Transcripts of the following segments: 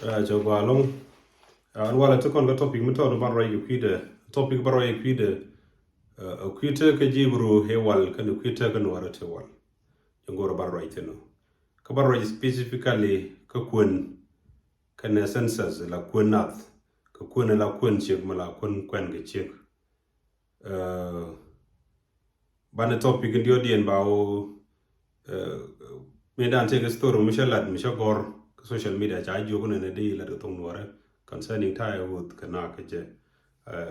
Jogo long an wala to kon ga topic mi to ban roy kwide topic ban roy kwide kwite ka jibru he wal kan kwite kan wara te wal ngoro ban roy teno ka ban roy specifically ka kun kan census la kunat ka kun la kun chek mala kun kwen ga chek ban topic ndio dien bawo me dan take a story mi shagor social media cha jogo ne de la to ngore concerning Thai wood kana ke je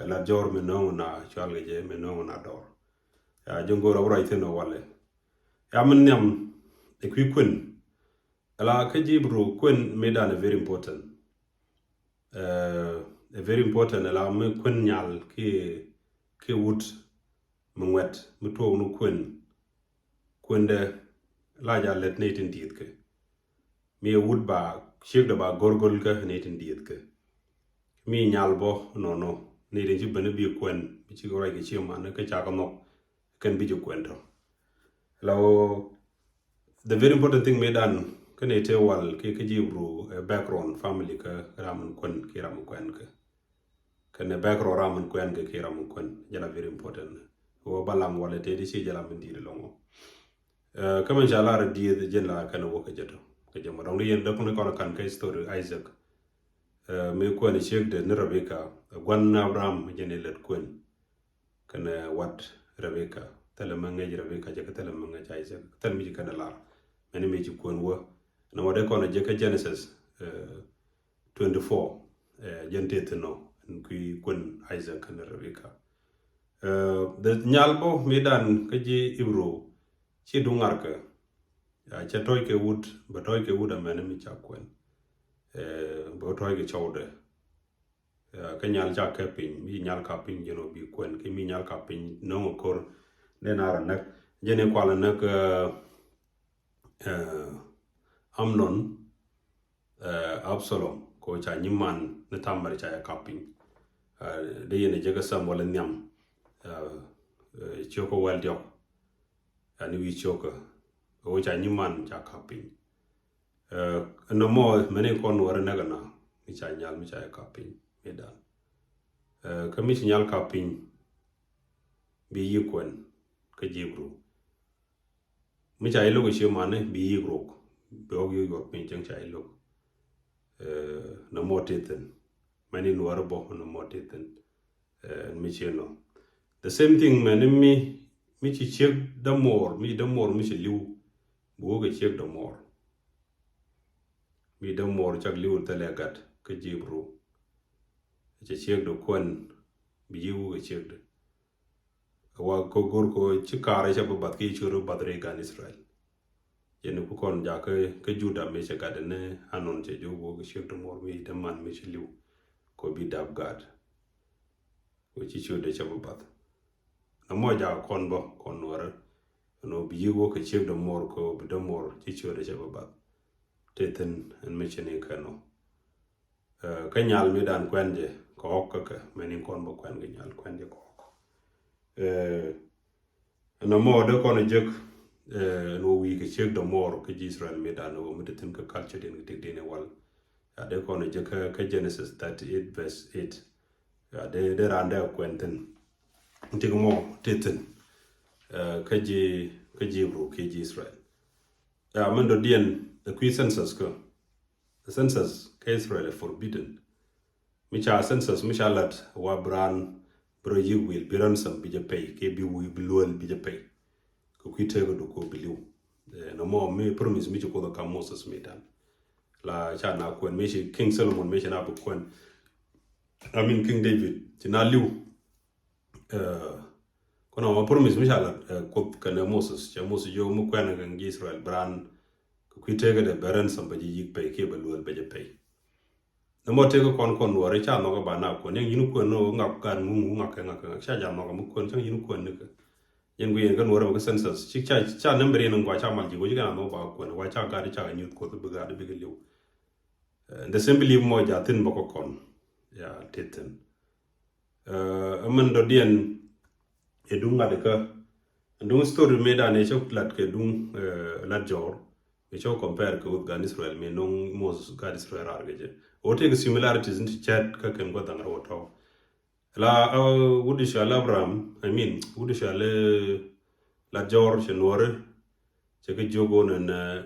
la jor me no na chale je me no na dor ya jongo ro right no wale ya man nyam e kwi kun ala ke jibru kun me dan very important very important ala me kun nyal ke wood mungwet mu to no kun de la ja let ne tin dit ke mi wood ba shek da ba gorgol ka ne tin dit ke mi nyalbo no ni de jibane bi kwen bi ci gora ke ci man ka cha ka mo kan bi ju kwento law the very important thing me dan kan ete wal ke jibru background family ka ramen kwen ki ram kwen ka kan background ramen kwen ka ki ram kwen jala very important wo balam wala te di ci jala min di longo kama jala ra di de jela kan wo ka jeto ke jama dong yen da ko kan ka story Isaac me ko ni shek de Rebecca gwan Abraham jene let kwen kana wat Rebecca tele manga Rebecca je ka tele manga Isaac tel mi kana lar meni me ji kon wo na wade ko na je ka Genesis 24 jente teno kui kwen Isaac kana Rebecca de nyalbo medan ka je ibro ci dungar ka cha toy ke wood ba toy ke wood amene mi cha kwen bo toy ke chawde ka nyal ja ka pin mi nyal ka pin jeno bi kwen ke mi nyal ka pin no kor ne nara nak jene kwala nak Amnon Absalom ko cha nyimman na tambar cha ka pin de yene jega sam wala nyam choko wal dio ani wi choko o cha nyimman cha ka pin no mo mene kon wara nagana mi cha nyal mi cha ka pin medan kami nyal ka pin bi yikwen ka jibru mi cha ilo ko mane bi yigro bo yo pin chang cha ilo no moteten mani no arbo no moteten mi cheno the same thing mane mi chi check the more mi chi liu bo ga check the more mi the more chak liu telegat ka jibru che check do kon bi yu ga check wa ko gor ko ci kare ca bat ki churu badre kan Israel yen ko kon ja ke juda me che gadene anon che jo go check do mor mi de man mi ci liu ko bi dab gad ko ci chude ca bat na mo ja kon bo kon wara no bi yu ko check do mor ko bi do mor ci chude ca bat teten en me che ne kano ka nyal mi dan kwanje ko ka meni kon bo kwen nyal kwanje ko no mo de kono jek no wi ke chek do mor ke Israel medan no mo de tin ka culture den de dene wal ya de kono jek ka Genesis 38 verse 8 ya de randa kwenten ntig mo teten ka ji bro ke Israel ya man do dien the census ko the census ka Israel forbidden mi cha census mi cha lat wa bran bro you will be ransom bi je pay ke bi wi bi lol bi je pay ko kwite go do ko biliu no mo me promise mi ko do ka Moses medan la cha na ko me shi King Solomon me shi na bu ko I mean King David ti na liu ko no mo promise mi shala ko kana Moses cha Moses yo mu ko na ngi Israel bran ko kwite go de ransom bi je pay ke ba lol bi je pay no mo te ko kon wore cha no ba na ko ne yinu ko no ngak kan mu ngak cha ja no ko mu ko chang yinu ko ne ko yen gu yen kan wore ko census chi cha number yen ngwa cha mal ji go ji kana no ba ko ne wa cha ga ri cha nyut ko to ga de bi liu the simply mo ja tin ba ko kon ya teten amman do dien e dunga de ka ndung story me da ne chok lat ke dung lat jor we show compare with gan Israel me non Moses God Israel argeje o take similarities into chat ka ken go dangar woto la wudi shala Abraham I mean wudi shala la George Nore che ke jogo na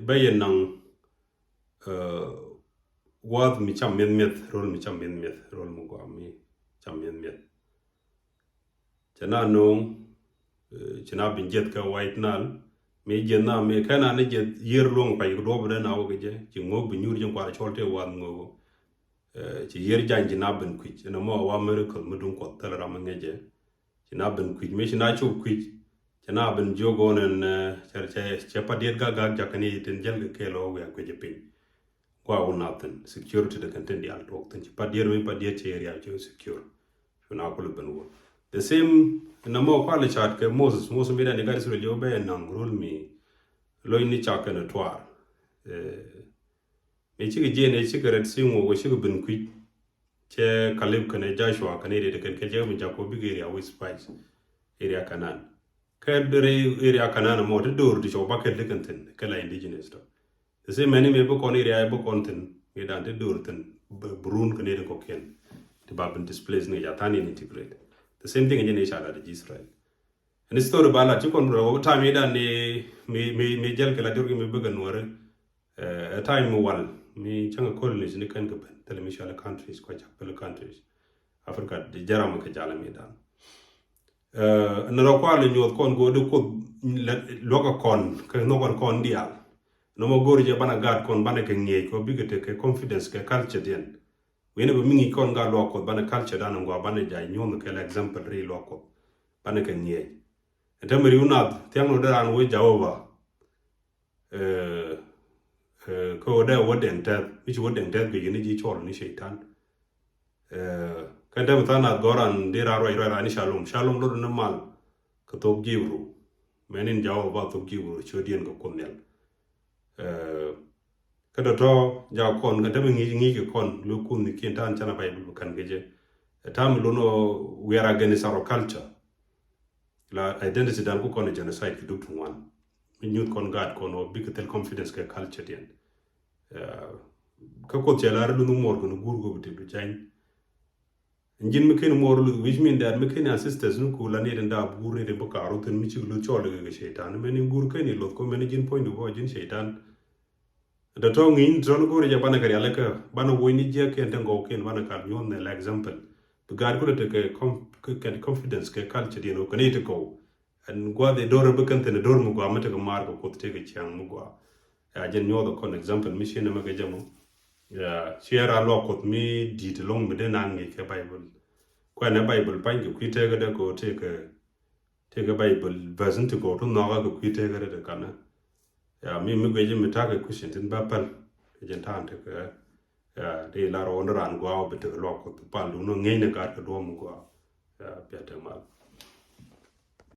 bayen nang wad mi cham met rol mi cham met rol mu go mi cham met chana no chana binjet ka white nal me jenna me kana ne je yer long pa yudo bre na wo ge ci ngo bi nyur jeng kwa cholte wan ngo ci yer janji na ben kwich na mo wa miracle mudun ko tala ma ngeje ci na ben kwich me ci na chu kwich ci na ben jogo nen che pa diet ga jakani ten jel ke lo we ko je pin kwa unaten security de content di al tok ten ci pa diet ci area ci secure na ko ben wo the same na mo kwa le chat ke Moses mi da ne ga Israel yo be nang rule mi lo ni chaka na twar me chi ge ne chi garet singo wo chi bin kwi che Caleb kane Joshua kane de ke je mi jako big area with spice area kanan ke dere area kanan mo de dur di cho baket de kanten ke la indigenous to the same many me bo kon area bo konten me da de dur ten brun kane de ko ken de babin displays ne ya tani integrate the same thing in Israel de Israel and it's story bala ti kon ro time da ne me jel ke la dur me bugan wore time wal mi changa colonies ni kan gaban telemishala countries kwa chapel countries Africa de jarama ka jala mi dan na ro kwa le nyot kon go de ko loka kon ka no kon dial no mo gori je bana gad kon bana ke nge ko bigete ke confidence ke culture den wene be mingi kon ga loko bana culture dan ngo bana jay nyom ke example re loko bana ke nge etamri unad tiamno daran we jawoba ko da woden ta which woden ta be ni ji chol ni shaitan kan da mutana goran dira ro ni shalom lo na mal ko to giwru menin jawo ba to giwru chodien ko konel kada to jaw kon ga da ngi ke kon lu kun ni kintan chana bible kan geje tam lo no we are against our culture la identity dan ko kon genocide ki duktu wan nyut kon gad kon o big tel confidence ke culture den ka ko tela lu no mor ko no gurgo bute du jain njin me ken mor lu which mean that me ken ancestors nu ko la ne den da bure de boka ro ten mi ci lu chole ge shaitan me ni gur ken lo ko me ni jin point bo jin shaitan da to ngin tron go re bana kar yalla ka bana wo ni je ken tan go ken bana kar nyon ne example to god ko te ke confidence ke culture den ko ne te ko and gwa de dor be kan te dor mu gwa mata ko mar ko te ke chang mu gwa ya jen nyodo kon example mi shine ma ga jamo ya share lo ko mi dit long be de nangi ke bible ko na bible pan ko kwite ga de ko te ke bible version to go to no ga ko kwite ga de kana ya mi ga jimi ta ga question tin ba pal jen ta ante ka ya de la ro ran gwa be te lo ko pal no ngene ga ko do mu gwa ya pete mal